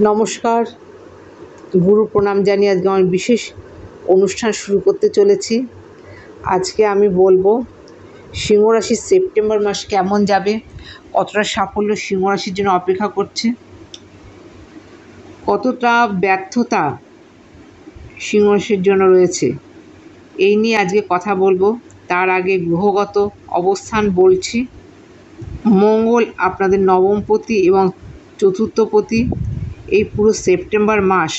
নমস্কার, গুরু প্রণাম জানিয়ে আজকে আমার বিশেষ অনুষ্ঠান শুরু করতে চলেছি। আজকে আমি বলবো সিংহ রাশির সেপ্টেম্বর মাস কেমন যাবে, কতটা সাফল্য সিংহ রাশির জন্য অপেক্ষা করছে, কতটা ব্যর্থতা সিংহ রাশির জন্য রয়েছে, এই নিয়ে আজকে কথা বলবো। তার আগে গ্রহগত অবস্থান বলছি। মঙ্গল আপনাদের নবমপতি এবং চতুর্থপতি। এই পুরো সেপ্টেম্বর মাস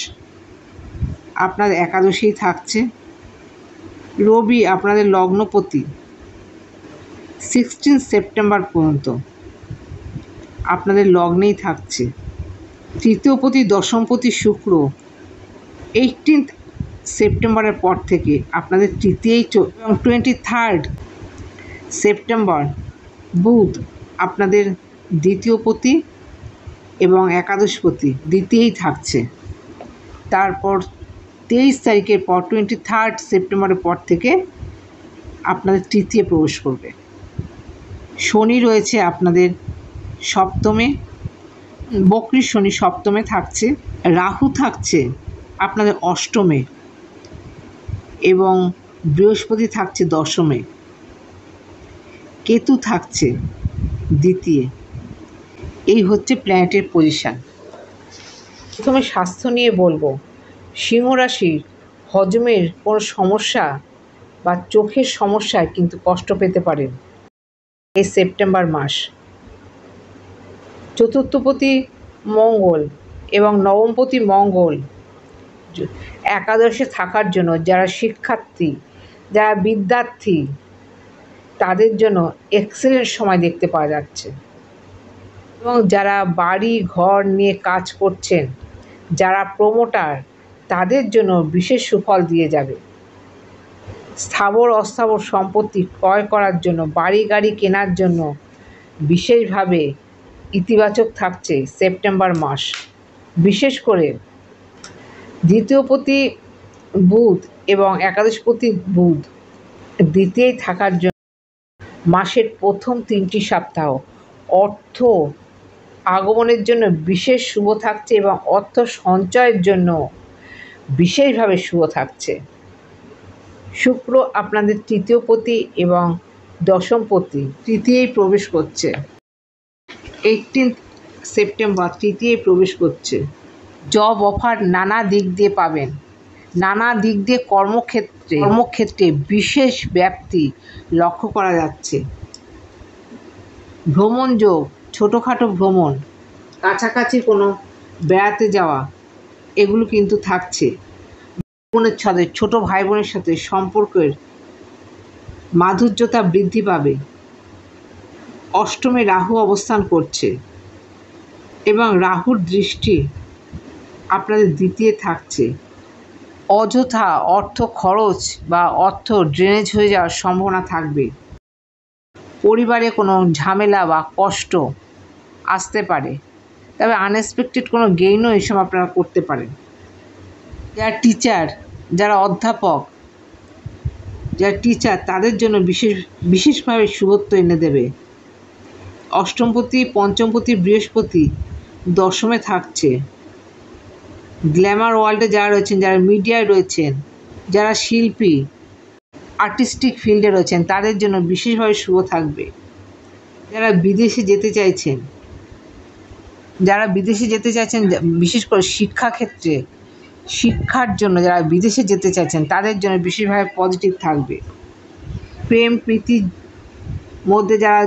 আপনাদের একাদশেই থাকছে। রবি আপনাদের লগ্নপতি 16 সেপ্টেম্বর পর্যন্ত আপনাদের লগ্নেই থাকছে। তৃতীয়পতি দশমপতি শুক্র 18 সেপ্টেম্বরের পর থেকে আপনাদের তৃতীয়ই এবং 23 সেপ্টেম্বর বুধ আপনাদের দ্বিতীয়পতি এবং একাদশপতি দ্বিতীয়ই থাকছে। তারপর 23 তারিখের পর 23 সেপ্টেম্বরের পর থেকে আপনাদের তৃতীয় প্রবেশ করবে। শনি রয়েছে আপনাদের সপ্তমে, বক্রী শনি সপ্তমে থাকছে। রাহু থাকছে আপনাদের অষ্টমে এবং বৃহস্পতি থাকছে দশমে। কেতু থাকছে দ্বিতীয়। এই হচ্ছে প্ল্যানেটের পজিশান। প্রথমে স্বাস্থ্য নিয়ে বলবো। সিংহ রাশির হজমের কোনো সমস্যা বা চোখের সমস্যায় কিন্তু কষ্ট পেতে পারেন এই সেপ্টেম্বর মাস। চতুর্থপতি মঙ্গল এবং নবমপতি মঙ্গল একাদশে থাকার জন্য যারা শিক্ষার্থী, যারা বিদ্যার্থী, তাদের জন্য এক্সেলেন্ট সময় দেখতে পাওয়া যাচ্ছে। এবং যারা বাড়ি ঘর নিয়ে কাজ করছেন, যারা প্রমোটার, তাদের জন্য বিশেষ সুফল দিয়ে যাবে। স্থাবর অস্থাবর সম্পত্তি ক্রয় করার জন্য, বাড়ি গাড়ি কেনার জন্য বিশেষভাবে ইতিবাচক থাকছে সেপ্টেম্বর মাস। বিশেষ করে দ্বিতীয়পতি বুধ এবং একাদশপতি বুধ দ্বিতীয় থাকার জন্য মাসের প্রথম 3টি সপ্তাহ অর্থ আগমনের জন্য বিশেষ শুভ থাকছে এবং অর্থ সঞ্চয়ের জন্য বিশেষভাবে শুভ থাকছে। শুক্র আপনাদের তৃতীয়পতি এবং দশমপতি তৃতীয়ই প্রবেশ করছে। 18 সেপ্টেম্বর তৃতীয়ই প্রবেশ করছে। জব অফার নানা দিক দিয়ে পাবেন। নানা দিক দিয়ে কর্মক্ষেত্রে বিশেষ ব্যাপ্তি লক্ষ্য করা যাচ্ছে। ভ্রমণ যোগ, ছোটোখাটো ভ্রমণ, কাছাকাছি কোনো বেড়াতে যাওয়া, এগুলো কিন্তু থাকছে। বোনের সাথে, ছোটো ভাই বোনের সাথে সম্পর্কের মাধুর্যতা বৃদ্ধি পাবে। অষ্টমে রাহু অবস্থান করছে এবং রাহুর দৃষ্টি আপনাদের দ্বিতীয় থাকছে। অযথা অর্থ খরচ বা অর্থ ড্রেনেজ হয়ে যাওয়ার সম্ভাবনা থাকবে। পরিবারে কোনো ঝামেলা বা কষ্ট আসতে পারে, তবে আনএক্সপেক্টেড কোনো গেইনও এই সময় আপনারা করতে পারেন। যারা টিচার, যারা অধ্যাপক, যারা টিচার, তাদের জন্য বিশেষভাবে শুভত্ব এনে দেবে। অষ্টমপতি পঞ্চমপতি বৃহস্পতি দশমে থাকছে। গ্ল্যামার ওয়ার্ল্ডে যারা রয়েছেন, যারা মিডিয়ায় রয়েছেন, যারা শিল্পী, আর্টিস্টিক ফিল্ডে রয়েছেন, তাদের জন্য বিশেষভাবে শুভ থাকবে। যারা বিদেশে যেতে চাইছেন, বিশেষ করে শিক্ষাক্ষেত্রে, শিক্ষার জন্য যারা বিদেশে যেতে চাইছেন, তাদের জন্য বিশেষভাবে পজিটিভ থাকবে। প্রেম প্রীতির মধ্যে যারা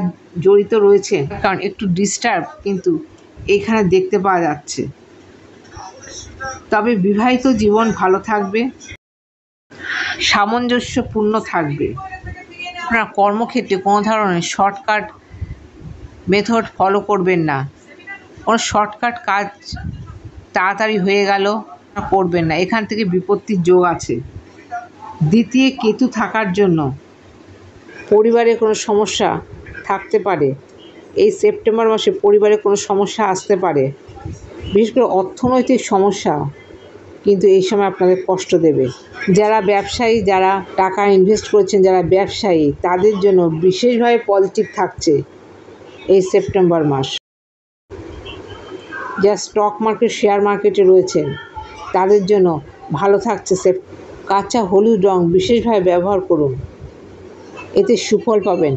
জড়িত রয়েছেন, কারণ একটু ডিস্টার্ব কিন্তু এখানে দেখতে পাওয়া যাচ্ছে। তবে বিবাহিত জীবন ভালো থাকবে, সামঞ্জস্যপূর্ণ থাকবে। আপনারা কর্মক্ষেত্রে কোনো ধরনের শর্টকাট মেথড ফলো করবেন না। কোনো শর্টকাট কাজ তাড়াতাড়ি হয়ে গেল করবেন না, এখান থেকে বিপত্তির যোগ আছে। দ্বিতীয় কেতু থাকার জন্য পরিবারে কোনো সমস্যা থাকতে পারে। এই সেপ্টেম্বর মাসে পরিবারে কোনো সমস্যা আসতে পারে, বিশেষ করে অর্থনৈতিক সমস্যা কিন্তু এই সময় আপনাদের কষ্ট দেবে। যারা ব্যবসায়ী, যারা টাকা ইনভেস্ট করেছেন, যারা ব্যবসায়ী, তাদের জন্য বিশেষভাবে পজিটিভ থাকছে এই সেপ্টেম্বর মাস। যা স্টক মার্কেট, শেয়ার মার্কেটে রয়েছেন তাদের জন্য ভালো থাকছে। কাঁচা হলুদ রং বিশেষভাবে ব্যবহার করুন, এতে সুফল পাবেন।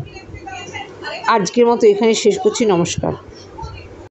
আজকের মতো এখানে শেষ করছি। নমস্কার।